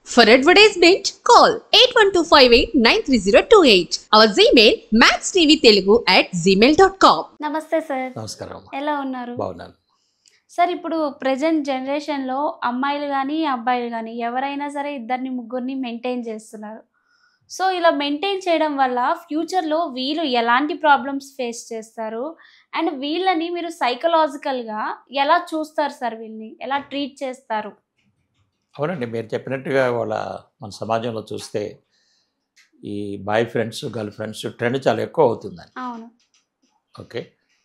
For advertisement, call 8125893028. Our Gmail maxtvtelugu@gmail.com. నమస్తే sir. నమస్కారం అమ్మా. ఎలా ఉన్నారు? బాగున్నాను. సార్ ఇప్పుడు ప్రెజెంట్ జనరేషన్‌లో అమ్మాయిలు గానీ, అబ్బాయిలు గానీ ఎవరైనా సరే ఇద్దరిని, ముగ్గురిని మెయింటైన్ చేస్తున్నారు. సో, ఇలా మెయింటైన్ చేయడం వల్ల ఫ్యూచర్‌లో వీళ్ళు ఎలాంటి ప్రాబ్లమ్స్ ఫేస్ చేస్తారు? అండ్ వీళ్ళని మీరు సైకలాజికల్‌గా ఎలా చూస్తారు సార్ వీళ్ళని? ఎలా ట్రీట్ చేస్తారు? అవునండి, మీరు చెప్పినట్టుగా మన సమాజంలో చూస్తే ఈ boyfriends, girlfriends trend చాలా ఎక్కువ అవుతుందండి. అవును. ఓకే.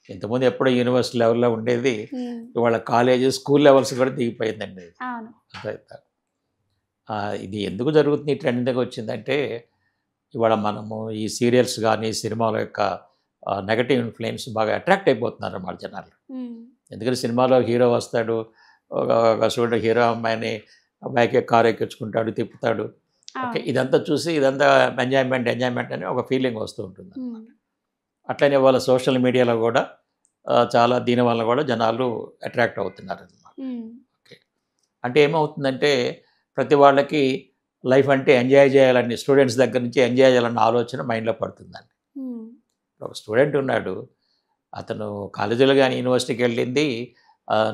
ఇంతకుముందు ఎప్పుడో యూనివర్సిటీ లెవెల్లో ఉండేది, హ్మ్. ఇవాళ కాలేజ్, స్కూల్ లెవెల్స్ కూడా దిగిపోయిందండి. అవును. అర్థమైందా? ఇది ఎందుకు జరుగుతుంది, ఈ ట్రెండ్ ఎందుకు వచ్చిందంటే, ఇవాళ మనము ఈ సీరియల్స్ కానీ సినిమాల యొక్క నెగటివ్ ఇన్ఫ్లుయెన్స్ బాగా అట్రాక్ట్ అయిపోతున్నారు అన్నమాట జనాలు. హ్మ్. ఎందుకంటే సినిమాలో హీరో వస్తాడు, ఒక స్టూడెంట్ హీరో అమ్మాయికి కారు ఎక్కించుకుంటాడు, తిప్పుతాడు. ఓకే, అవును. ఇదంతా చూసి ఇదంతా ఎంజాయ్మెంట్ అని ఒక ఫీలింగ్ వస్తూ ఉంటుంది. హ్మ్. అట్లనే వాళ్ళ సోషల్ మీడియాలో కూడా చాలా దీనివల్ల కూడా జనాలు అట్రాక్ట్ అవుతున్నారు అన్నమాట. హ్మ్. ఓకే. అంటే ఏమవుతుందంటే, ప్రతి వాళ్ళకి లైఫ్ అంటే ఎంజాయ్ చేయాలని, స్టూడెంట్స్ దగ్గర నుంచి ఎంజాయ్ చేయాలన్న ఆలోచన మైండ్లో పడుతుందండి. హ్మ్. ఒక స్టూడెంట్ ఉన్నాడు, అతను కాలేజీలో కానీ యూనివర్సిటీకి వెళ్ళింది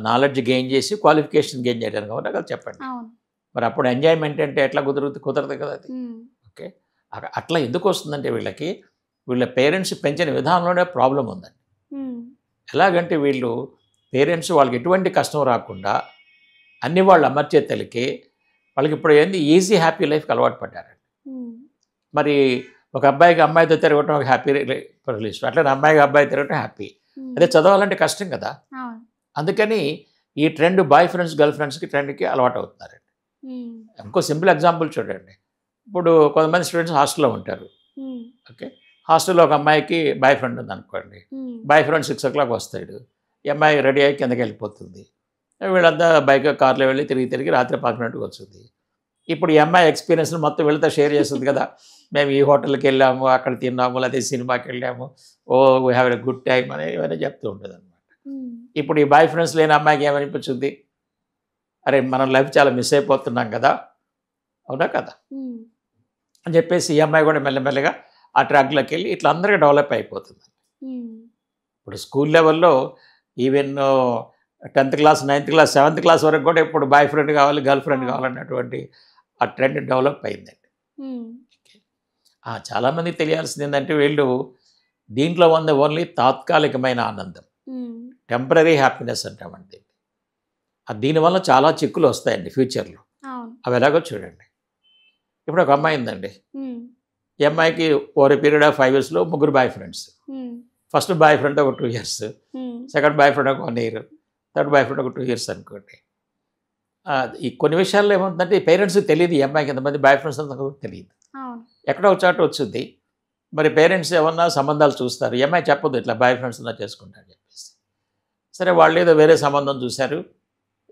నాలెడ్జ్ గెయిన్ చేసి క్వాలిఫికేషన్ గెయిన్ చేయడానికి, అవునా కదా చెప్పండి. అవును. మరి అప్పుడు ఎంజాయ్మెంట్ అంటే ఎట్లా కుదరదు కదా అది. హ్మ్. ఓకే. అట్లా ఎందుకు వస్తుందంటే, వీళ్ళ పేరెంట్స్ పెంచిన విధానంలోనే ప్రాబ్లం ఉందండి. హ్మ్. ఎలాగంటే వీళ్ళు పేరెంట్స్ వాళ్ళకి ఎటువంటి కష్టం రాకుండా అన్ని వాళ్ళు అమర్చేతలకి వాళ్ళకి ఇప్పుడు ఏంది ఈజీ హ్యాపీ లైఫ్కి అలవాటు పడ్డారండి. హ్మ్. మరి ఒక అబ్బాయికి అమ్మాయితో తిరగటం ఒక హ్యాపీ రిలీజ్, అట్లనే అమ్మాయికి అబ్బాయి తిరగటం హ్యాపీ. హ్మ్. అదే చదవాలంటే కష్టం కదా. అవును. అందుకని ఈ ట్రెండ్ బాయ్ ఫ్రెండ్స్, గర్ల్ ఫ్రెండ్స్కి ట్రెండ్కి అలవాటు అవుతున్నారండి. హ్మ్. ఇంకో సింపుల్ ఎగ్జాంపుల్ చూడండి. ఇప్పుడు కొంతమంది స్టూడెంట్స్ హాస్టల్లో ఉంటారు. హ్మ్. ఓకే. హాస్టల్లో ఒక అమ్మాయికి బాయ్ ఫ్రెండ్ ఉందనుకోండి. హ్మ్. బాయ్ ఫ్రెండ్ 6 o'clock వస్తాడు. ఈ అమ్మాయి రెడీ అయ్యి కిందకి వెళ్ళిపోతుంది. వీళ్ళంతా బైక్ కార్లో వెళ్ళి తిరిగి రాత్రి 12కి వస్తుంది. ఇప్పుడు ఈ అమ్మాయి ఎక్స్పీరియన్స్ మొత్తం వీళ్ళతో షేర్ చేస్తుంది కదా. మేము ఈ హోటల్కి వెళ్ళాము, అక్కడ తిన్నాము, లేదా సినిమాకి వెళ్ళాము, we have a good time అని ఇవన్నీ చెప్తూ ఉంటుంది అనమాట. హ్మ్. ఇప్పుడు ఈ బాయ్ ఫ్రెండ్స్ లేని అమ్మాయికి ఏమనిపించుద్ది, అరే మనం లైఫ్ చాలా మిస్ అయిపోతున్నాం కదా, అవునా కదా హ్మ్. అని చెప్పేసి ఈ అమ్మాయి కూడా మెల్లమెల్లగా ఆ ట్రాక్లోకి వెళ్ళి ఇట్లా అందరికీ డెవలప్ అయిపోతుంది. హ్మ్. ఇప్పుడు స్కూల్ లెవెల్లో even 10th class, 9th class, 7th class వరకు కూడా ఇప్పుడు బాయ్ ఫ్రెండ్ కావాలి, గర్ల్ ఫ్రెండ్ అవును. కావాలన్నటువంటి ఆ ట్రెండ్ డెవలప్ అయిందండి. హ్మ్. చాలామందికి తెలియాల్సింది ఏంటంటే, వీళ్ళు దీంట్లో ఉంది ఓన్లీ తాత్కాలికమైన ఆనందం, హ్మ్. టెంపరరీ హ్యాపీనెస్ అంటామండి. దీనివల్ల చాలా చిక్కులు వస్తాయండి ఫ్యూచర్లో. అవును. అవి ఎలాగో చూడండి. ఇప్పుడు ఒక అమ్మాయి ఉందండి. హ్మ్. ఈ అమ్మాయికి ఓవర్ ఏ పీరియడ్ ఆఫ్ 5 yearsలో ముగ్గురు బాయ్ ఫ్రెండ్స్. హ్మ్. ఫస్ట్ బాయ్ ఫ్రెండ్ ఒక 2 years, హ్మ్. సెకండ్ బాయ్ ఫ్రెండ్ ఒక 1 year, థర్డ్ బాయ్ ఫ్రెండ్ ఒక 2 years అనుకోండి. ఈ కొన్ని విషయాల్లో ఏమవుతుందంటే, ఈ పేరెంట్స్కి తెలియదు ఈ అమ్మాయికి ఎంతమంది బాయ్ ఫ్రెండ్స్ అంత తెలియదు. అవును. ఎక్కడో ఒక చోట వచ్చింది. మరి పేరెంట్స్ ఏమన్నా సంబంధాలు చూస్తారు, ఈ అమ్మాయి చెప్పదు ఇట్లా బాయ్ ఫ్రెండ్స్ ఉన్నా చేసుకుంటా అని చెప్పేసి. సరే, వాళ్ళు ఏదో వేరే సంబంధం చూశారు.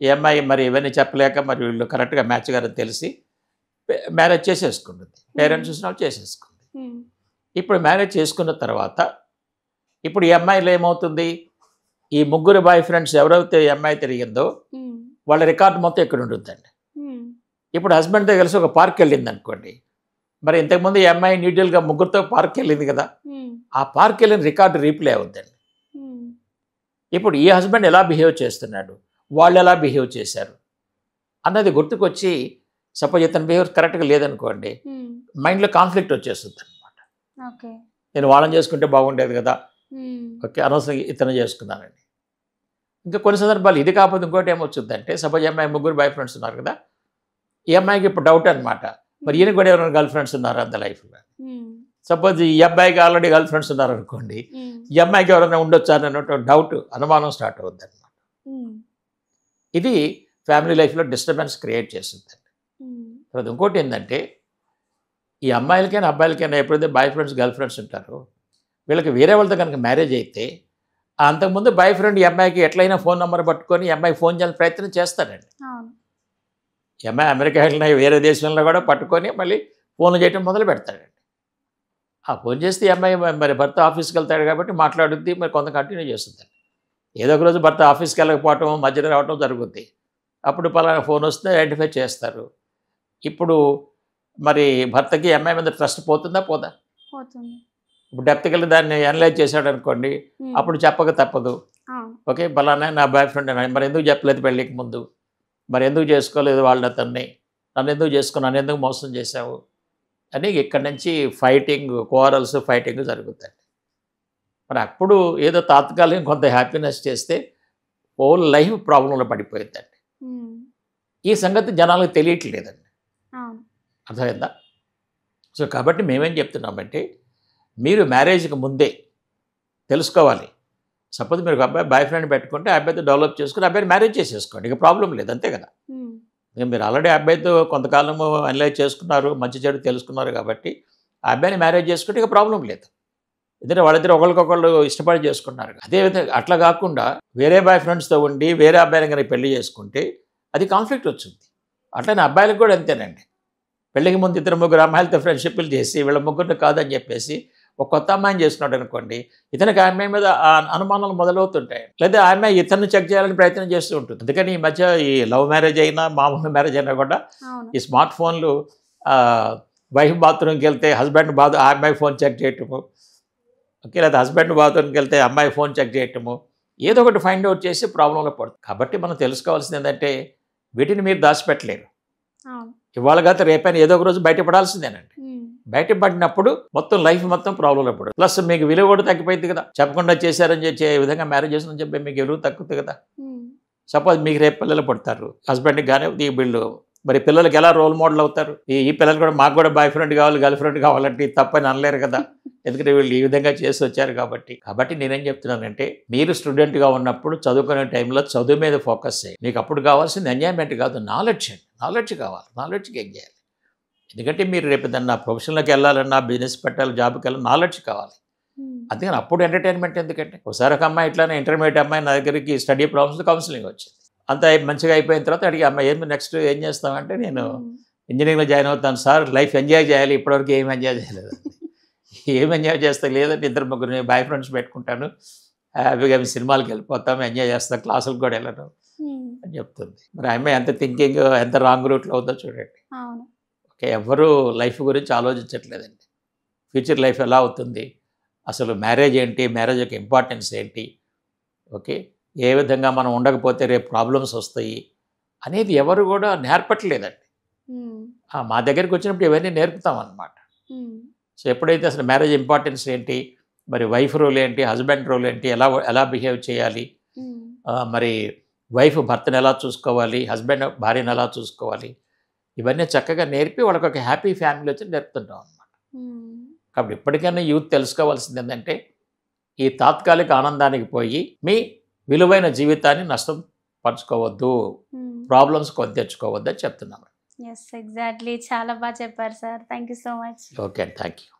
ఈ అమ్మాయి మరి ఇవన్నీ చెప్పలేక మరి వీళ్ళు కరెక్ట్గా మ్యాచ్ గారని తెలిసి మ్యారేజ్ చేసేసుకుంటుంది. పేరెంట్స్ చూసిన వాళ్ళు చేసేసుకుంది. హ్మ్. ఇప్పుడు మ్యారేజ్ చేసుకున్న తర్వాత ఇప్పుడు ఈ అమ్మాయిలో ఏమవుతుంది, ఈ ముగ్గురు బాయ్ ఫ్రెండ్స్ ఎవరైతే ఈ అమ్మాయి తిరిగిందో హ్మ్. వాళ్ళ రికార్డు మొత్తం ఇక్కడ ఉంటుందండి. హ్మ్. ఇప్పుడు హస్బెండ్తో కలిసి ఒక పార్క్ వెళ్ళింది అనుకోండి. మరి ఇంతకుముందు ఈ అమ్మాయి న్యూట్రల్గా ముగ్గురితో పార్క్ వెళ్ళింది కదా, హ్మ్. ఆ పార్క్ వెళ్ళిన రికార్డు రీప్లే అవుద్దండి. హ్మ్. ఇప్పుడు ఈ హస్బెండ్ ఎలా బిహేవ్ చేస్తున్నాడు, వాళ్ళు ఎలా బిహేవ్ చేశారు అన్నది గుర్తుకొచ్చి, సపోజ్ ఇతని బిహేవియర్ కరెక్ట్గా లేదనుకోండి, హ్మ్. మైండ్లో కాన్ఫ్లిక్ట్ వచ్చేస్తుంది అనమాట. ఓకే. నేను వాళ్ళని చేసుకుంటే బాగుండేది కదా, హ్మ్. ఓకే, అనవసరంగా ఇతను చేసుకున్నానండి. ఇంకా కొన్ని సందర్భాలు ఇది కాకపోతే ఇంకోటి ఏమొచ్చుద్దంటే, సపోజ్ ఈ అమ్మాయి ముగ్గురు బాయ్ ఫ్రెండ్స్ ఉన్నారు కదా, ఈ అమ్మాయికి ఇప్పుడు డౌట్ అనమాట, మరి ఈయన కూడా ఎవరైనా గర్ల్ ఫ్రెండ్స్ ఉన్నారు అంత లైఫ్లో. హ్మ్. సపోజ్ ఈ అబ్బాయికి ఆల్రెడీ గర్ల్ ఫ్రెండ్స్ ఉన్నారనుకోండి, హ్మ్. ఈ అమ్మాయికి ఎవరైనా ఉండొచ్చా అన్నటువంటి డౌట్, అనుమానం స్టార్ట్ అవుద్ది అనమాట. హ్మ్. ఇది ఫ్యామిలీ లైఫ్లో డిస్టర్బెన్స్ క్రియేట్ చేస్తుందండి. హ్మ్. తర్వాత ఇంకోటి ఏంటంటే, ఈ అమ్మాయిలకైనా అబ్బాయిలకైనా ఎప్పుడైతే బాయ్ ఫ్రెండ్స్, గర్ల్ ఫ్రెండ్స్ ఉంటారో, వీళ్ళకి వేరే వాళ్ళతో కనుక మ్యారేజ్ అయితే, అంతకుముందు బాయ్ ఫ్రెండ్ ఈ అమ్మాయికి ఎట్లయినా ఫోన్ నెంబర్ పట్టుకొని ఈ అమ్మాయికి ఫోన్ చేయాలని ప్రయత్నం చేస్తాడండి. అవును. ఈ అమ్మాయి అమెరికా వెళ్ళిన వేరే దేశంలో కూడా పట్టుకొని మళ్ళీ ఫోన్లు చేయటం మొదలు పెడతాడండి. ఆ ఫోన్ చేస్తే ఈ అమ్మాయి మరి భర్త ఆఫీస్కి వెళ్తాడు కాబట్టి మాట్లాడుద్ది, మరి కొంత కంటిన్యూ చేస్తుందండి. ఏదో ఒక రోజు భర్త ఆఫీస్కి వెళ్ళకపోవటం, మధ్యలో రావటం జరుగుద్ది. అప్పుడు పలానా ఫోన్ వస్తే ఐడెంటిఫై చేస్తారు. ఇప్పుడు మరి భర్తకి అమ్మాయి మీద ట్రస్ట్ పోతుందా పోదా? పోతుంది. ఇప్పుడు డెప్త్కి వెళ్ళి దాన్ని అనలైజ్ చేశాడు అనుకోండి, అప్పుడు చెప్పక తప్పదు. ఓకే, బలానా నా బాయ్ ఫ్రెండ్ అని. మరి ఎందుకు చెప్పలేదు పెళ్ళికి ముందు? మరి ఎందుకు చేసుకోలేదు వాళ్ళు అతన్ని? నన్ను ఎందుకు చేసుకున్నాను, నన్ను ఎందుకు మోసం చేశావు అని ఇక్కడి నుంచి కోరల్స్ ఫైటింగ్ జరుగుతాయి. మరి అప్పుడు ఏదో తాత్కాలికం కొంత హ్యాపీనెస్ చేస్తే హోల్ లైఫ్ ప్రాబ్లంలో పడిపోయిందండి. ఈ సంగతి జనాలకు తెలియట్లేదండి. అర్థమైందా? సో కాబట్టి మేమేం చెప్తున్నామంటే, మీరు మ్యారేజ్కి ముందే తెలుసుకోవాలి. సపోజ్ మీరు ఒక అబ్బాయి బాయ్ ఫ్రెండ్ పెట్టుకుంటే ఆ అబ్బాయితో డెవలప్ చేసుకుని అబ్బాయిని మ్యారేజ్ చేసేసుకోండి, ఇక ప్రాబ్లం లేదు, అంతే కదా. ఇక మీరు ఆల్రెడీ అబ్బాయితో కొంతకాలము అనలైజ్ చేసుకున్నారు, మంచి చెడు తెలుసుకున్నారు కాబట్టి ఆ అబ్బాయిని మ్యారేజ్ చేసుకుంటే ఇక ప్రాబ్లం లేదు. ఎందుకంటే వాళ్ళిద్దరు ఒకరికొకళ్ళు ఇష్టపడి చేసుకున్నారు. అదేవిధంగా అట్లా కాకుండా వేరే బాయ్ ఫ్రెండ్స్తో ఉండి వేరే అబ్బాయిని కనుక పెళ్లి చేసుకుంటే అది కాన్ఫ్లిక్ట్ వచ్చింది. అట్లనే అబ్బాయిలకు కూడా అంతేనండి. పెళ్ళికి ముందు 2-3 అమ్మాయిలతో ఫ్రెండ్షిప్లు చేసి వీళ్ళ ముగ్గురిని కాదని చెప్పేసి ఒక కొత్త అమ్మాయిని చేసుకున్నాడు అనుకోండి, ఇతనికి ఆ అమ్మాయి మీద అనుమానాలు మొదలవుతుంటాయి. లేదా ఆ అమ్మాయి ఇతన్ని చెక్ చేయాలని ప్రయత్నం చేస్తూ ఉంటుంది. అందుకని ఈ మధ్య ఈ లవ్ మ్యారేజ్ అయినా మామూలు మ్యారేజ్ అయినా కూడా ఈ స్మార్ట్ ఫోన్లు వైఫ్ బాత్రూమ్కి వెళ్తే హస్బెండ్ ఆ అమ్మాయి ఫోన్ చెక్ చేయటము, ఓకే, లేదా హస్బెండ్ బాత్రూమ్కి వెళ్తే అమ్మాయి ఫోన్ చెక్ చేయటము, ఏదో ఒకటి ఫైండ్ అవుట్ చేసి ప్రాబ్లంలో పడుతుంది. కాబట్టి మనం తెలుసుకోవాల్సింది ఏంటంటే వీటిని మీరు దాచిపెట్టలేరు. ఇవాళ కాదు రేపైనా ఏదో ఒక రోజు బయటపడాల్సిందేనండి. బయటపడినప్పుడు మొత్తం లైఫ్ మొత్తం ప్రాబ్లంలో పడుతుంది. ప్లస్ మీకు విలువ కూడా తగ్గిపోయింది కదా. చెప్పకుండా చేశారని చెప్పే విధంగా మ్యారేజ్ చేసిన చెప్పి మీకు విలువ తగ్గుతుంది కదా. సపోజ్ మీకు రేపు పిల్లలు పుడతారు, హస్బెండ్కి కానీ ఈ వీళ్ళు మరి పిల్లలకి ఎలా రోల్ మోడల్ అవుతారు? ఈ పిల్లలు కూడా మాకు కూడా బాయ్ ఫ్రెండ్ కావాలి, గర్ల్ ఫ్రెండ్ కావాలంటే తప్పని అనలేరు కదా, ఎందుకంటే వీళ్ళు ఈ విధంగా చేసి వచ్చారు కాబట్టి నేనేం చెప్తున్నానంటే, మీరు స్టూడెంట్గా ఉన్నప్పుడు చదువుకునే టైంలో చదువు మీద ఫోకస్ చేయండి. మీకు అప్పుడు కావాల్సింది ఎంజాయ్మెంట్ కాదు, నాలెడ్జ్ కావాలి. నాలెడ్జ్ గెయిన్ చేయాలి. ఎందుకంటే మీరు రేపు ఏదన్నా ప్రొఫెషన్లోకి వెళ్ళాలన్నా, బిజినెస్ పెట్టాలి, జాబ్కి వెళ్ళాలి, నాలెడ్జ్ కావాలి. అందుకని అప్పుడు ఎంటర్టైన్మెంట్ ఎందుకంటే, ఒకసారి ఒక అమ్మాయి ఇట్లానే ఇంటర్మీడియట్ అమ్మాయి నా దగ్గరికి స్టడీ ప్రాబ్లమ్స్ కౌన్సిలింగ్ వచ్చింది. అంత మంచిగా అయిపోయిన తర్వాత అడిగి అమ్మాయి నెక్స్ట్ ఏం చేస్తామంటే, నేను ఇంజనీరింగ్లో జాయిన్ అవుతాను సార్, లైఫ్ ఎంజాయ్ చేయాలి, ఇప్పటివరకు ఏం ఎంజాయ్ చేయలేదు. ఏం ఎంజాయ్ చేస్తా లేదంటే 2-3 బాయ్ ఫ్రెండ్స్ పెట్టుకుంటాను, హ్యాపీగా సినిమాలకు వెళ్ళిపోతాము, ఎంజాయ్ చేస్తాను, క్లాసులకు కూడా వెళ్ళను అని చెప్తుంది. మరి అమ్మాయి ఎంత థింకింగ్ ఎంత రాంగ్ రూట్లో అవుతుందో చూడండి. ఓకే, ఎవరు లైఫ్ గురించి ఆలోచించట్లేదండి. ఫ్యూచర్ లైఫ్ ఎలా అవుతుంది, అసలు మ్యారేజ్ ఏంటి, మ్యారేజ్ యొక్క ఇంపార్టెన్స్ ఏంటి, ఓకే, ఏ విధంగా మనం ఉండకపోతే రేపు ప్రాబ్లమ్స్ వస్తాయి అనేది ఎవరు కూడా నేర్పట్లేదండి. మా దగ్గరికి వచ్చినప్పుడు ఇవన్నీ నేర్పుతాం అన్నమాట. సో ఎప్పుడైతే అసలు మ్యారేజ్ ఇంపార్టెన్స్ ఏంటి, మరి వైఫ్ రోల్ ఏంటి, హస్బెండ్ రోల్ ఏంటి, ఎలా బిహేవ్ చేయాలి, మరి వైఫ్ భర్తను ఎలా చూసుకోవాలి, హస్బెండ్ భార్యను ఎలా చూసుకోవాలి, ఇవన్నీ చక్కగా నేర్పి వాళ్ళకి ఒక హ్యాపీ ఫ్యామిలీ వచ్చి నేర్పుతుంటాం అన్నమాట. కాబట్టి ఇప్పటికైనా యూత్ తెలుసుకోవాల్సింది ఏంటంటే, ఈ తాత్కాలిక ఆనందానికి పోయి మీ విలువైన జీవితాన్ని నష్టం పంచుకోవద్దు, ప్రాబ్లమ్స్ కొని తెచ్చుకోవద్దు అని చెప్తున్నాము. ఎగ్జాక్ట్లీ, చాలా బాగా చెప్పారు sir. Thank you so much. Okay, thank you.